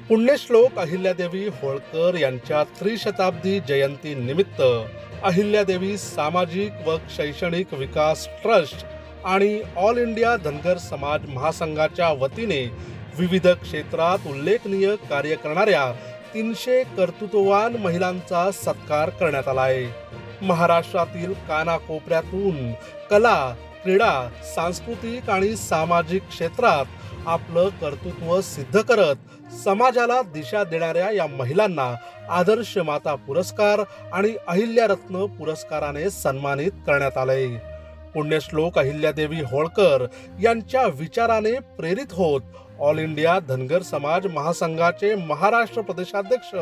पुण्यश्लोक अहिल्यादेवी होळकर यांच्या त्रिशताब्दी जयंती निमित्त अहिल्यादेवी सामाजिक व शैक्षणिक विकास ट्रस्ट आणि ऑल इंडिया धनगर समाज महासंघाच्या वतीने विविध क्षेत्रात उल्लेखनीय कार्य करणाऱ्या 300 कर्तृत्ववान महिलांचा सत्कार करण्यात आला आहे। महाराष्ट्रातील कानाकोपऱ्यातून कला, क्रीडा, सांस्कृतिक आणि सामाजिक क्षेत्रात आपलं कर्तृत्व सिद्ध करत समाजाला दिशा देणाऱ्या या महिलांना आदर्श माता पुरस्कार आणि अहिल्यारत्न पुरस्काराने सन्मानित करण्यात आले। पुण्यश्लोक अहिल्यादेवी होळकर यांच्या विचाराने प्रेरित होत ऑल इंडिया धनगर समाज महासंघाचे महाराष्ट्र प्रदेशाध्यक्ष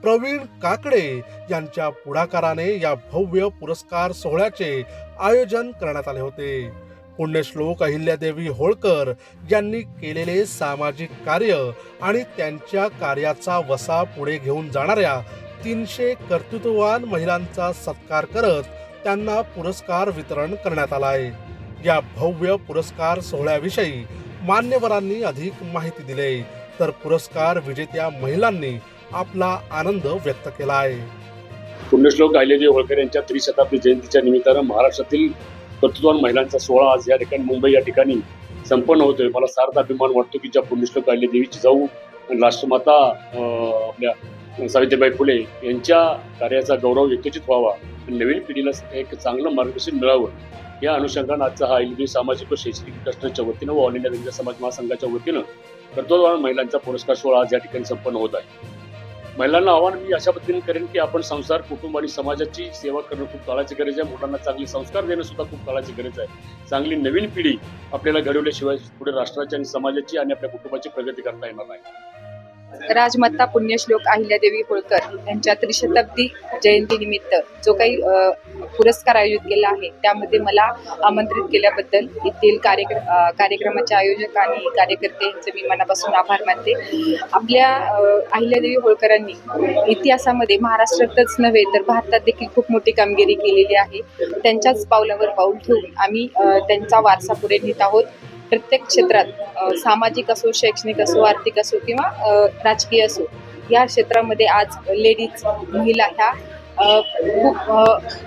प्रवीण काकडे यांच्या पुढाकाराने या भव्य पुरस्कार सोहळ्याचे आयोजन करण्यात आले होते। पुण्यश्लोक अहिल्यादेवी होळकर यांनी केलेले सामाजिक कार्य आणि त्यांच्या कार्याचा वसा पुढे घेऊन जाणाऱ्या 300 कर्तृत्ववान महिलांचा सत्कार करत त्यांना पुरस्कार वितरण करण्यात आला आहे। या भव्य पुरस्कार सोहळ्याविषयी मान्यवरांनी अधिक माहिती दिली, तर पुरस्कार विजेत्या महिलांनी आपला आनंद व्यक्त केला आहे। पुण्यश्लोक अहिल्यादेवी होळकर यांच्या त्रिशताब्दी जयंतीच्या निमित्तानं महाराष्ट्रातील कर्तृत्ववान महिलांचा सोहळा आज या ठिकाणी मुंबई या ठिकाणी संपन्न होतोय। मला सार्थ अभिमान वाटतो की ज्या पुण्यश्लोक अहिल्यादेवी जिजाऊ आणि राष्ट्रमाता आपल्या सावित्रीबाई फुले यांच्या कार्याचा गौरव यथोचित व्हावा आणि नवीन पिढीला एक चांगलं मार्गदर्शन मिळावं, या अनुषंगाने आजचा हा अहिल्यादेवी सामाजिक व शैक्षणिक ट्रस्टच्या वतीनं व ऑल इंडिया धनगर समाज महासंघाच्या वतीनं कर्तृत्ववान महिलांचा पुरस्कार सोहळा आज या ठिकाणी संपन्न होत आहे। महिलांना आव्हान मी अशा पद्धतीने करेन की आपण संसार, कुटुंब आणि समाजाची सेवा करणं खूप काळाची गरज आहे। मुलांना चांगले संस्कार देणं सुद्धा खूप काळाची गरज आहे। चांगली नवीन पिढी आपल्याला घडवल्याशिवाय पुढे राष्ट्राची आणि समाजाची आणि आपल्या कुटुंबाची प्रगती करता येणार नाही। राजमाता पुण्यश्लोक अहिल्यादेवी होळकर यांच्या त्रिशताब्दी जयंती निमित्त जो काही पुरस्कार आयोजित केला आहे त्यामध्ये मला आमंत्रित केल्याबद्दल येथील कार्यक्रमाचे आयोजक आणि कार्यकर्ते यांचे मी मनापासून आभार मानते। आपल्या अहिल्यादेवी होळकरांनी इतिहासामध्ये महाराष्ट्रातच नव्हे तर भारतात देखील खूप मोठी कामगिरी केलेली आहे। त्यांच्याच पावलावर पाऊल ठेवून आम्ही त्यांचा वारसा पुढे नेत आहोत। प्रत्येक क्षेत्रात सामाजिक असो, शैक्षणिक असो, आर्थिक असो किंवा राजकीय असो, या क्षेत्रामध्ये आज लेडीज, महिला ह्या खूप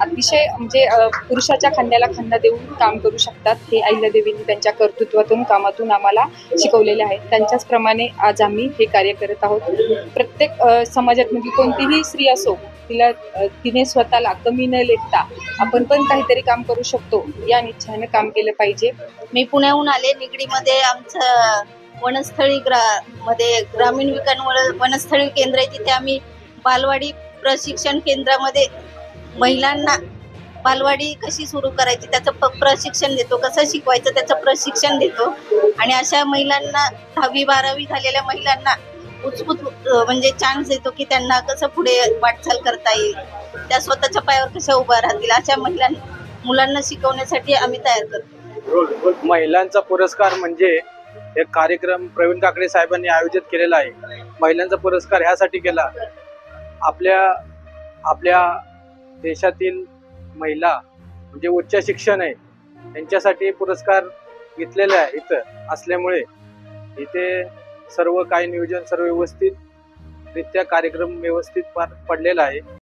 अतिशय म्हणजे पुरुषाच्या खांद्याला खांदा देऊन काम करू शकतात। हे अहिल्यादेवींनी त्यांच्या कर्तृत्वातून, कामातून आम्हाला शिकवलेले आहे। त्यांच्याच प्रमाणे आज आम्ही हे कार्य करत आहोत। प्रत्येक समाजातली कोणतीही स्त्री असो, तिने स्वतःला कमी न लेखता आपण पण काहीतरी काम करू शकतो या निश्चयाने काम केलं पाहिजे। मी पुण्याहून आले। निगडीमध्ये आमचं वनस्थळी मध्ये ग्रामीण विकास वनस्थळी केंद्र आहे, तिथे आम्ही बालवाडी प्रशिक्षण केंद्रामध्ये महिलांना बालवाडी कशी सुरू करायची त्याचं प्रशिक्षण देतो, कसं शिकवायचं त्याचं प्रशिक्षण देतो। आणि अशा महिलांना 10वी 12वी झालेल्या महिलांना उत्स्फूर्त म्हणजे चान्स देतो की त्यांना कसं पुढे वाटचाल करता येईल, त्या स्वतःच्या पायावर कशा उभा राहतील, अशा मुलांना शिकवण्यासाठी आम्ही तयार करतो। महिलांचा पुरस्कार म्हणजे एक कार्यक्रम प्रवीण काकडे साहेबांनी आयोजित केलेला आहे। महिलांचा पुरस्कार ह्यासाठी केला, आपल्या देशातील महिला म्हणजे उच्च शिक्षण आहे त्यांच्यासाठी पुरस्कार घेतलेला आहे। इथं असल्यामुळे इथे सर्व काही नियोजन सर्व व्यवस्थित रित्या कार्यक्रम व्यवस्थित पार पडलेला आहे।